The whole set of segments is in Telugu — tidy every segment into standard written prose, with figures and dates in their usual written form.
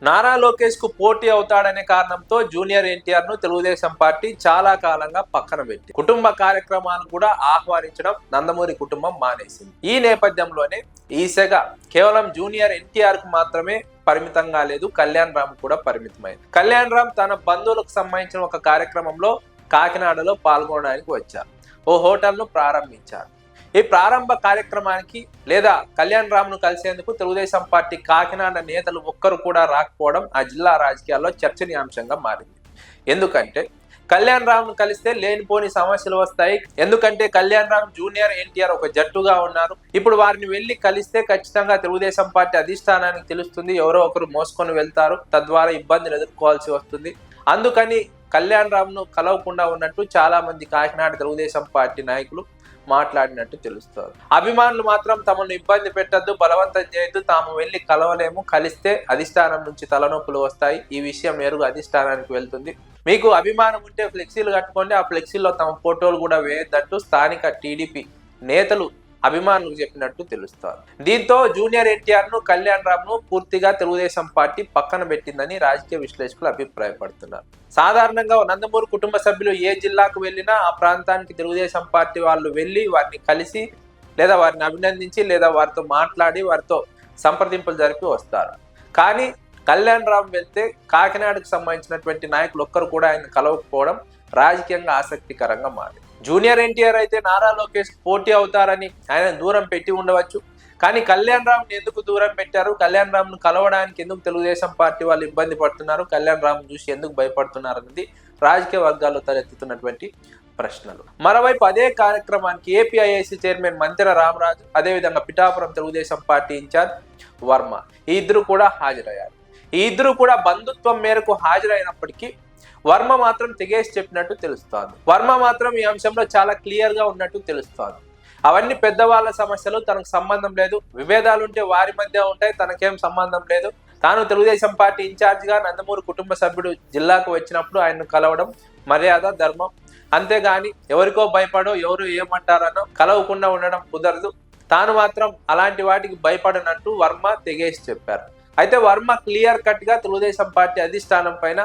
నారా లోకేష్ కు పోటీ అవుతాడనే కారణంతో జూనియర్ ఎన్టీఆర్ ను తెలుగుదేశం పార్టీ చాలా కాలంగా పక్కన పెట్టి కుటుంబ కార్యక్రమాలను కూడా ఆహ్వానించడం నందమూరి కుటుంబం మానేసింది. ఈ నేపథ్యంలోనే ఈ సెగ కేవలం జూనియర్ ఎన్టీఆర్ కు మాత్రమే పరిమితంగా లేదు, కళ్యాణ్ రామ్ కూడా పరిమితమైంది. కళ్యాణ్ రామ్ తన బంధువులకు సంబంధించిన ఒక కార్యక్రమంలో కాకినాడలో పాల్గొనడానికి వచ్చారు. ఓ హోటల్ ను ప్రారంభించారు. ఈ ప్రారంభ కార్యక్రమానికి లేదా కళ్యాణ్ రామ్ ను కలిసేందుకు తెలుగుదేశం పార్టీ కాకినాడ నేతలు ఒక్కరు కూడా రాకపోవడం ఆ జిల్లా రాజకీయాల్లో చర్చనీయాంశంగా మారింది. ఎందుకంటే కళ్యాణ్ రామ్ ను కలిస్తే లేనిపోని సమస్యలు వస్తాయి. ఎందుకంటే కళ్యాణ్ రామ్ జూనియర్ ఎన్టీఆర్ ఒక జట్టుగా ఉన్నారు. ఇప్పుడు వారిని వెళ్లి కలిస్తే ఖచ్చితంగా తెలుగుదేశం పార్టీ అధిష్టానానికి తెలుస్తుంది, ఎవరో ఒకరు మోసుకొని వెళ్తారు, తద్వారా ఇబ్బందులు ఎదుర్కోవాల్సి వస్తుంది. అందుకని కళ్యాణ్ రామ్ ను కలవకుండా ఉన్నట్టు చాలా మంది కాకినాడ తెలుగుదేశం పార్టీ నాయకులు మాట్లాడినట్టు తెలుస్తారు. అభిమానులు మాత్రం తమను ఇబ్బంది పెట్టద్దు, బలవంతం చేయొద్దు, తాము వెళ్లి కలవలేము, కలిస్తే అధిష్టానం నుంచి తలనొప్పులు వస్తాయి, ఈ విషయం నేరుగా అధిష్టానానికి వెళ్తుంది, మీకు అభిమానం ఉంటే ఫ్లెక్సీలు కట్టుకోండి, ఆ ఫ్లెక్సీలో తమ ఫోటోలు కూడా వేయొద్దంటూ స్థానిక టీడీపీ నేతలు అభిమానులకు చెప్పినట్టు తెలుస్తారు. దీంతో జూనియర్ ఎన్టీఆర్ ను కళ్యాణ్ రామ్ ను పూర్తిగా తెలుగుదేశం పార్టీ పక్కన పెట్టిందని రాజకీయ విశ్లేషకులు అభిప్రాయపడుతున్నారు. సాధారణంగా నందమూరి కుటుంబ సభ్యులు ఏ జిల్లాకు వెళ్ళినా ఆ ప్రాంతానికి తెలుగుదేశం పార్టీ వాళ్ళు వెళ్ళి వారిని కలిసి లేదా వారిని అభినందించి లేదా వారితో మాట్లాడి వారితో సంప్రదింపులు జరిపి వస్తారు. కానీ కళ్యాణ్ రామ్ వెళ్తే కాకినాడకు సంబంధించినటువంటి నాయకులు ఒక్కరు కూడా ఆయన కలవకపోవడం రాజకీయంగా ఆసక్తికరంగా మారింది. జూనియర్ ఎన్టీఆర్ అయితే నారా లోకేష్ పోటీ అవుతారని ఆయన దూరం పెట్టి ఉండవచ్చు, కానీ కళ్యాణ్ రామ్ ఎందుకు దూరం పెట్టారు, కళ్యాణ్ రామ్ ను కలవడానికి ఎందుకు తెలుగుదేశం పార్టీ వాళ్ళు ఇబ్బంది పడుతున్నారు, కళ్యాణ్ రామ్ చూసి ఎందుకు భయపడుతున్నారు అనేది రాజకీయ వర్గాల్లో తలెత్తుతున్నటువంటి ప్రశ్నలు. మరోవైపు అదే కార్యక్రమానికి ఏపీఐఐసి చైర్మన్ మంతెన రామరాజు, అదేవిధంగా పిఠాపురం తెలుగుదేశం పార్టీ ఇన్ఛార్జ్ వర్మ, ఈ ఇద్దరు కూడా హాజరయ్యారు. ఈ ఇద్దరు కూడా బంధుత్వం మేరకు హాజరైనప్పటికీ వర్మ మాత్రం తెగేసి చెప్పినట్టు తెలుస్తోంది. వర్మ మాత్రం ఈ అంశంలో చాలా క్లియర్ గా ఉన్నట్టు తెలుస్తోంది. అవన్నీ పెద్దవాళ్ళ సమస్యలు, తనకు సంబంధం లేదు, విభేదాలు ఉంటే వారి మధ్య ఉంటాయి, తనకేం సంబంధం లేదు. తాను తెలుగుదేశం పార్టీ ఇన్ఛార్జ్ గా నందమూరి కుటుంబ సభ్యుడు జిల్లాకు వచ్చినప్పుడు ఆయన్ను కలవడం మర్యాద, ధర్మం, అంతేగాని ఎవరికో భయపడో ఎవరు ఏమంటారనో కలవకుండా ఉండడం కుదరదు. తాను మాత్రం అలాంటి వాటికి భయపడనట్టు వర్మ తెగేసి చెప్పారు. అయితే వర్మ క్లియర్ కట్ గా తెలుగుదేశం పార్టీ అధిష్టానం పైన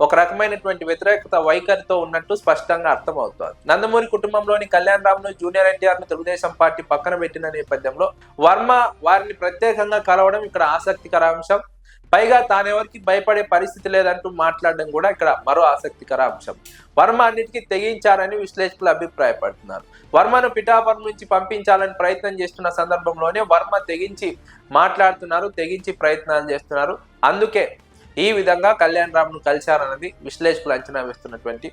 ఒక రకమైనటువంటి వ్యతిరేకత వైఖరితో ఉన్నట్టు స్పష్టంగా అర్థమవుతోంది. నందమూరి కుటుంబంలోని కళ్యాణ్ రామ్ ను జూనియర్ ఎన్టీఆర్ ను తెలుగుదేశం పార్టీ పక్కన పెట్టిన నేపథ్యంలో వర్మ వారిని ప్రత్యేకంగా కలవడం ఇక్కడ ఆసక్తికర అంశం. పైగా తానెవరికి భయపడే పరిస్థితి లేదంటూ మాట్లాడడం కూడా ఇక్కడ మరో ఆసక్తికర అంశం. వర్మ అన్నిటికీ తెగించారని విశ్లేషకులు అభిప్రాయపడుతున్నారు. వర్మను పిఠాపురం నుంచి పంపించాలని ప్రయత్నం చేస్తున్న సందర్భంలోనే వర్మ తెగించి మాట్లాడుతున్నారు, తెగించి ప్రయత్నాలు చేస్తున్నారు. అందుకే ఈ విధంగా కళ్యాణ్ రామ్ ను కలిశారన్నది విశ్లేషకులు అంచనా వేస్తున్నటువంటి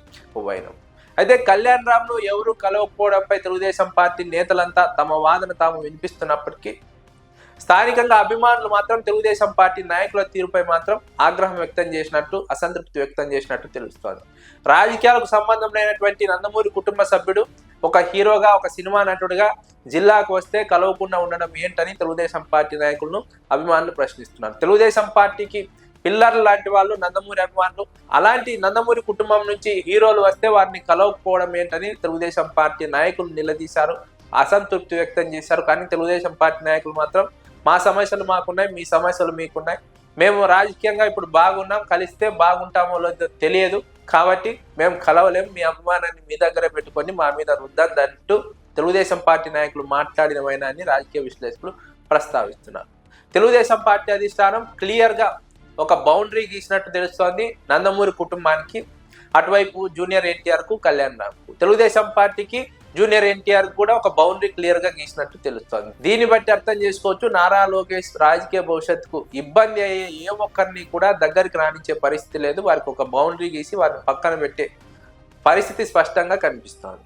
వైనం. అయితే కళ్యాణ్ రామ్ ను ఎవరు కలవకపోవడంపై తెలుగుదేశం పార్టీ నేతలంతా తమ వాదన తాము వినిపిస్తున్నప్పటికీ స్థానికంగా అభిమానులు మాత్రం తెలుగుదేశం పార్టీ నాయకుల తీరుపై మాత్రం ఆగ్రహం వ్యక్తం చేసినట్టు, అసంతృప్తి వ్యక్తం చేసినట్టు తెలుస్తోంది. రాజకీయాలకు సంబంధం లేనటువంటి నందమూరి కుటుంబ సభ్యుడు ఒక హీరోగా, ఒక సినిమా నటుడిగా జిల్లాకు వస్తే కలవకుండా ఉండడం ఏంటని తెలుగుదేశం పార్టీ నాయకులను అభిమానులు ప్రశ్నిస్తున్నారు. తెలుగుదేశం పార్టీకి పిల్లర్ లాంటి వాళ్ళు నందమూరి అభిమానులు, అలాంటి నందమూరి కుటుంబం నుంచి హీరోలు వస్తే వారిని కలవకపోవడం ఏంటని తెలుగుదేశం పార్టీ నాయకులు నిలదీశారు, అసంతృప్తి వ్యక్తం చేశారు. కానీ తెలుగుదేశం పార్టీ నాయకులు మాత్రం మా సమస్యలు మాకున్నాయి, మీ సమస్యలు మీకున్నాయి, మేము రాజకీయంగా ఇప్పుడు బాగున్నాం, కలిస్తే బాగుంటామో లేదో తెలియదు, కాబట్టి మేము కలవలేము, మీ అభిమానాన్ని మీ దగ్గర పెట్టుకొని మా మీద రుద్దద్దంటూ తెలుగుదేశం పార్టీ నాయకులు మాట్లాడినవైనా అని రాజకీయ విశ్లేషకులు ప్రస్తావిస్తున్నారు. తెలుగుదేశం పార్టీ అధిష్టానం క్లియర్గా ఒక బౌండరీ గీసినట్టు తెలుస్తోంది నందమూరి కుటుంబానికి, అటువైపు జూనియర్ ఎన్టీఆర్ కు, కళ్యాణ్ రామ్ కు. తెలుగుదేశం పార్టీకి జూనియర్ ఎన్టీఆర్ కూడా ఒక బౌండరీ క్లియర్ గా గీసినట్టు తెలుస్తోంది. దీన్ని బట్టి అర్థం చేసుకోవచ్చు నారా లోకేష్ రాజకీయ భవిష్యత్తుకు ఇబ్బంది అయ్యే ఏ ఒక్కరిని కూడా దగ్గరికి రానిచ్చే పరిస్థితి లేదు. వారికి ఒక బౌండరీ గీసి వారిని పక్కన పెట్టే పరిస్థితి స్పష్టంగా కనిపిస్తోంది.